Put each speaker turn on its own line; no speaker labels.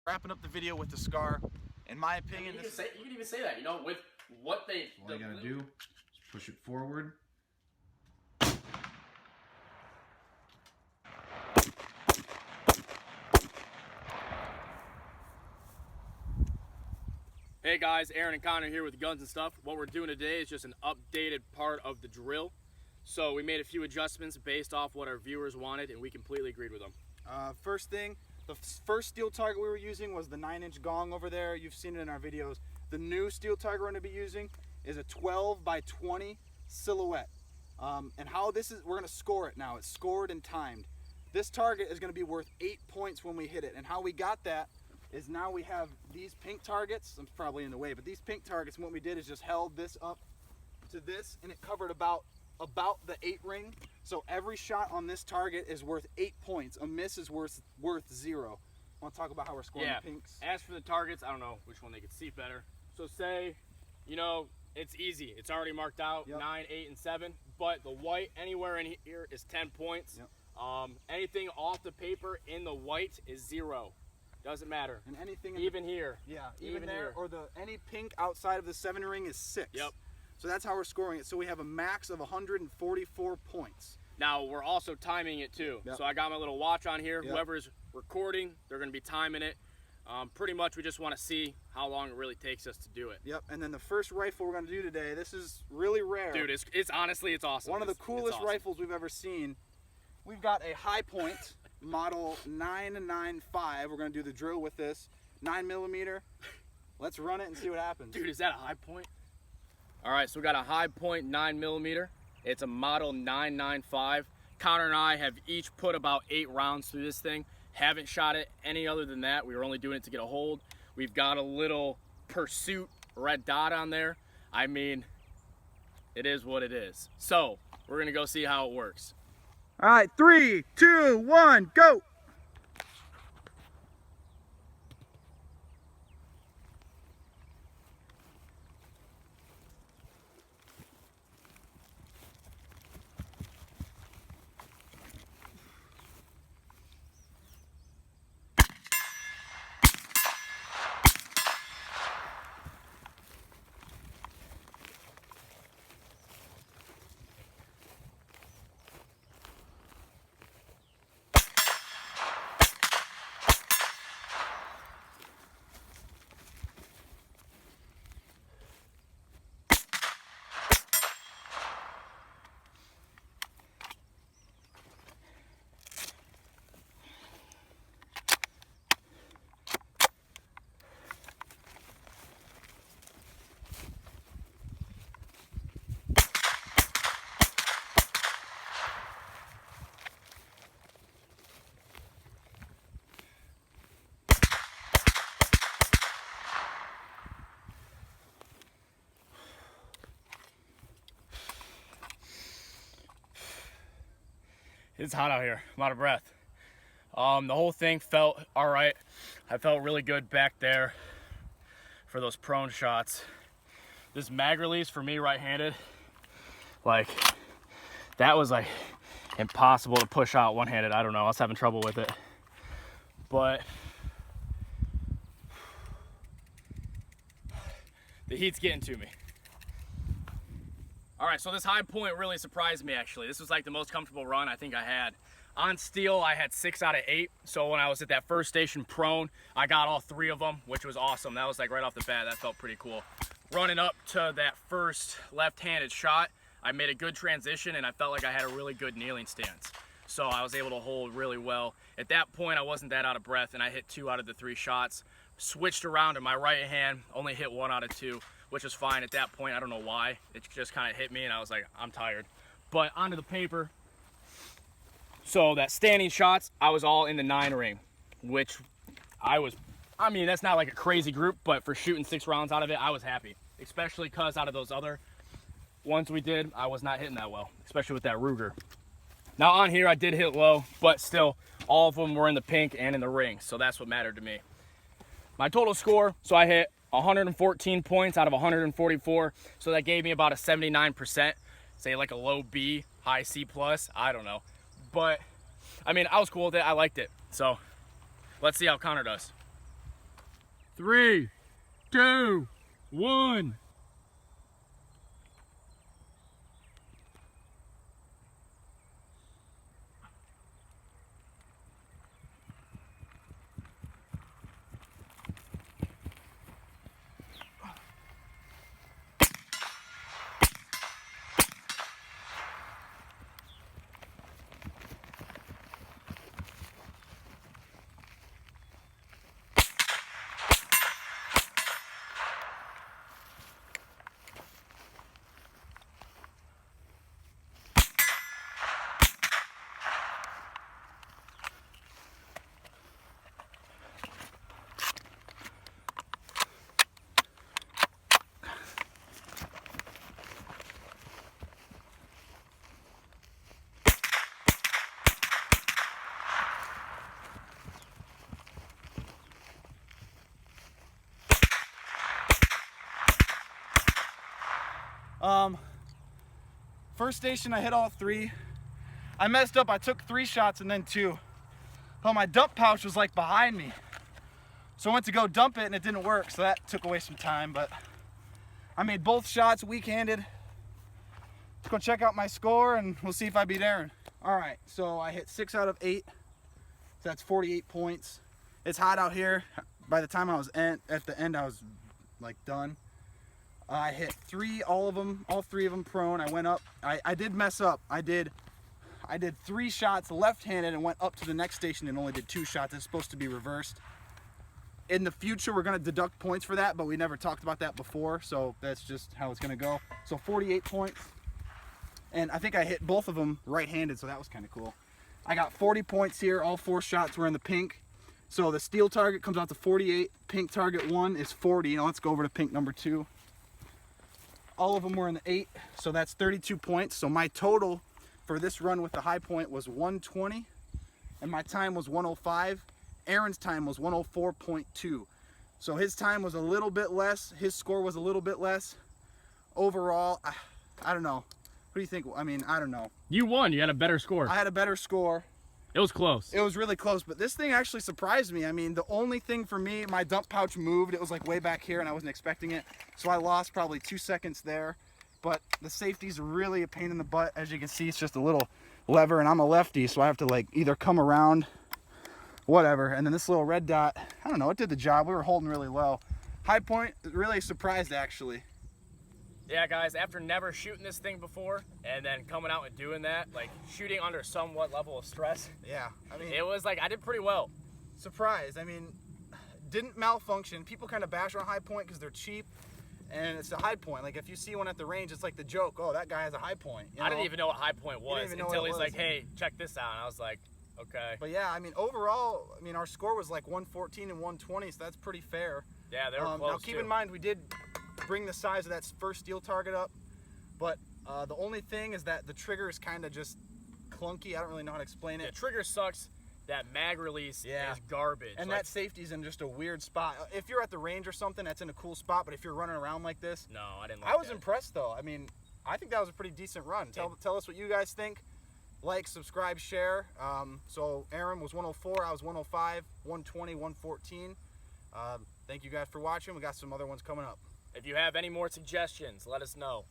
wrapping up the video with the scar. In my opinion,
you can even say that, you know, with what they...
All you gotta do is push it forward.
Hey guys, Aaron and Connor here with Guns and Stuff. What we're doing today is just an updated part of the drill. So we made a few adjustments based off what our viewers wanted, and we completely agreed with them.
First thing, the first steel target we were using was the 9-inch gong over there. You've seen it in our videos. The new steel target we're going to be using is a 12 by 20 silhouette. And how this is, we're going to score it now. It's scored and timed. This target is going to be worth 8 points when we hit it. And how we got that is now we have these pink targets. I'm probably in the way, but these pink targets, and what we did is just held this up to this, and it covered about the 8 ring. So every shot on this target is worth 8 points. A miss is worth 0. I want to talk about how we're scoring the pinks.
As for the targets, I don't know which one they could see better. So say, you know, it's easy. It's already marked out, 9, 8, and 7. But the white anywhere in here is 10 points. Anything off the paper in the white is 0. Doesn't matter.
And anything
even here.
Yeah, even there. Here. Or any pink outside of the 7 ring is 6.
Yep.
So that's how we're scoring it. So we have a max of 144 points.
Now we're also timing it too.
Yep.
So I got my little watch on here. Yep. Whoever's recording, they're going to be timing it. Pretty much we just want to see how long it really takes us to do it.
Yep. And then the first rifle we're going to do today, this is really rare.
Dude, it's honestly, it's awesome.
One of the coolest rifles we've ever seen. We've got a High Point model 995. We're going to do the drill with this 9mm. Let's run it and see what happens.
Dude, is that a High Point? All right, so we got a High Point 9mm. It's a model 995. Connor and I have each put about 8 rounds through this thing. Haven't shot it any other than that. We were only doing it to get a hold. We've got a little Pursuit red dot on there. I mean, it is what it is. So we're gonna go see how it works.
All right, 3, 2, 1, go.
It's hot out here. I'm out of breath. The whole thing felt all right. I felt really good back there for those prone shots. This mag release for me right-handed, like that was like impossible to push out one-handed. I don't know, I was having trouble with it. But the heat's getting to me. All right, so this High Point really surprised me, actually. This was like the most comfortable run I think I had. On steel, I had 6 out of 8. So when I was at that first station prone, I got all 3 of them, which was awesome. That was like right off the bat, that felt pretty cool. Running up to that first left-handed shot, I made a good transition and I felt like I had a really good kneeling stance. So I was able to hold really well. At that point, I wasn't that out of breath and I hit 2 out of the 3 shots. Switched around to my right hand, only hit 1 out of 2. Which was fine at that point. I don't know why. It just kind of hit me and I was like, I'm tired. But onto the paper. So that standing shots, I was all in the 9 ring, which I mean, that's not like a crazy group, but for shooting 6 rounds out of it, I was happy. Especially because out of those other ones we did, I was not hitting that well, especially with that Ruger. Now on here, I did hit low, but still, all of them were in the pink and in the ring. So that's what mattered to me. My total score, so I hit 114 points out of 144, so that gave me about a 79%, say like a low B, high C+, I don't know. But, I mean, I was cool with it, I liked it. So, let's see how Connor does. 3, 2, 1.
First station I hit all 3. I messed up, I took 3 shots and then 2. But my dump pouch was like behind me. So I went to go dump it and it didn't work, so that took away some time, but I made both shots weak-handed. Let's go check out my score and we'll see if I beat Aaron. All right, so I hit 6 out of 8. So that's 48 points. It's hot out here. By the time I was at the end, I was like done. I hit 3, all 3 of them prone. I went up. I did mess up. I did 3 shots left-handed and went up to the next station and only did 2 shots. It's supposed to be reversed. In the future, we're gonna deduct points for that, but we never talked about that before, so that's just how it's gonna go. So 48 points. And I think I hit both of them right-handed, so that was kind of cool. I got 40 points here. All 4 shots were in the pink. So the steel target comes out to 48. Pink target 1 is 40. Now let's go over to pink number 2. All of them were in the 8, so that's 32 points. So my total for this run with the high point was 120, and my time was 105. Aaron's time was 104.2. So his time was a little bit less. His score was a little bit less. Overall, I don't know. What do you think? I mean, I don't know.
You won. You had a better score.
I had a better score.
It was close.
It was really close, but this thing actually surprised me. I mean, the only thing for me, my dump pouch moved. It was like way back here and I wasn't expecting it. So I lost probably 2 seconds there, but the safety's really a pain in the butt. As you can see, it's just a little lever and I'm a lefty, so I have to like either come around, whatever. And then this little red dot, I don't know, it did the job. We were holding really low. High point, really surprised actually.
Yeah, guys, after never shooting this thing before and then coming out and doing that, like shooting under somewhat level of stress,
Yeah, I mean,
it was like I did pretty well.
surprised. I mean, didn't malfunction. People kind of bash on high point because they're cheap, and it's a high point. Like if you see one at the range, it's like the joke. Oh, that guy has a high point. You
I
know?
didn't even know what high point was
even know
until
what it
he's
was.
like, hey, check this out. And I was like, okay.
But yeah, I mean, overall, I mean, our score was like 114 and 120, so that's pretty fair.
Yeah, they were close
Now keep
too.
in mind, we did bring the size of that first steel target up, but the only thing is that the trigger is kind of just clunky. I don't really know how to explain
The
it.
trigger sucks. That mag release
Yeah.
is garbage.
And
Like,
that safety's in just a weird spot. If you're at the range or something, that's in a cool spot, but if you're running around like this,
no, I didn't like
I was
that.
impressed though. I mean, I think that was a pretty decent run. Tell us what you guys think. Like, subscribe, share. So Aaron was 104, I was 105, 120, 114. Thank you guys for watching. We got some other ones coming up.
If you have any more suggestions, let us know.